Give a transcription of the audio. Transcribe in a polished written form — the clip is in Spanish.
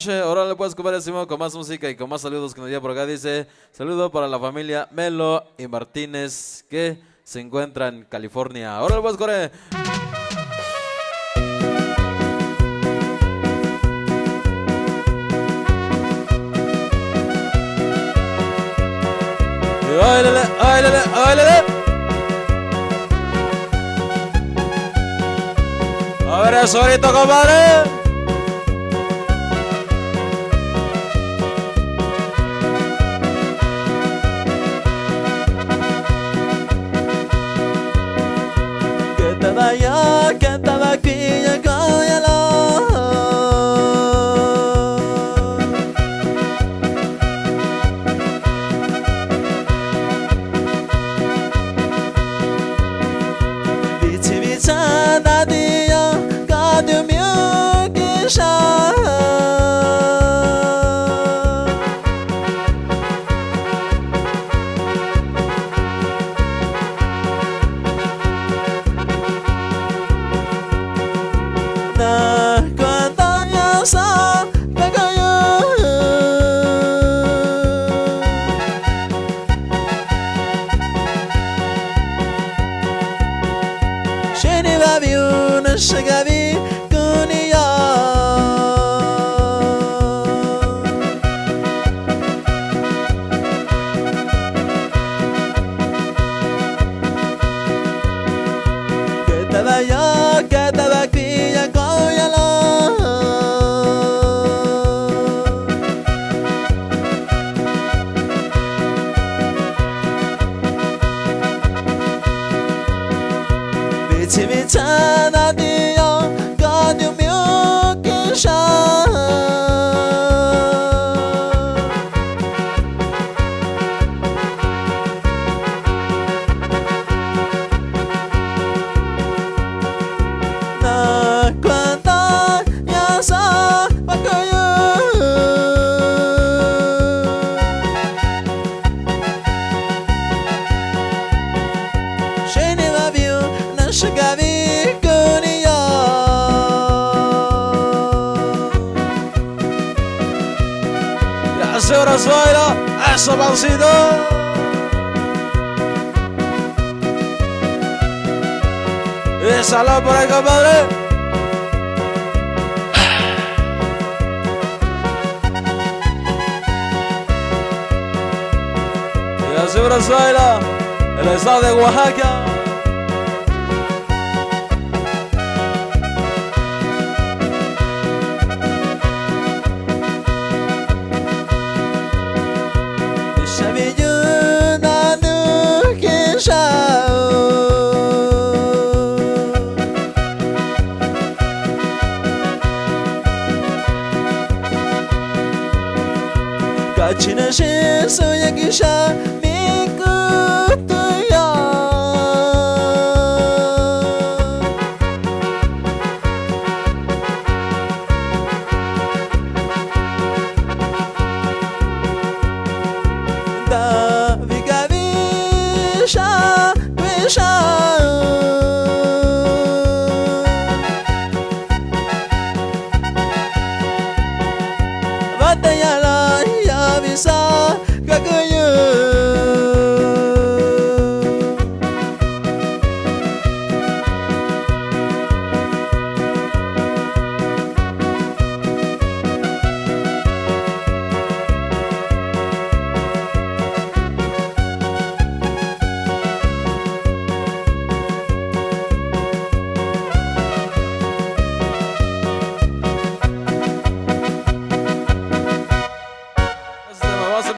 Ahora le puedes comer encima con más música y con más saludos que nos lleva por acá. Dice, saludo para la familia Melo y Martínez que se encuentra en California. Ahora le puedes correr. ¡Báilale, báilale, báilale! A ver eso ahorita, compadre. Que te vaya, que te va aquí, ya cállalo. Bici bica da dia, kadyo myo kisha. Na kwanta ya sa pagayo. Sheni babiun shagavi kunia. Que te vaya, que te va aquí, ya cóllalo. Bici bica da dia, kadyo myo kisha. Na kwanta ya sa pagayo. Sheni babiu na shagavi kunia. Ya se ahora suena eso, pancito. Y salud por ahí, compadre. Y así Brazuela, el estado de Oaxaca. Shabiyuna nu kisha. Kachina shi suya kisha mikutuya. Da vigavisha visha. Batayala ya visa kakuya.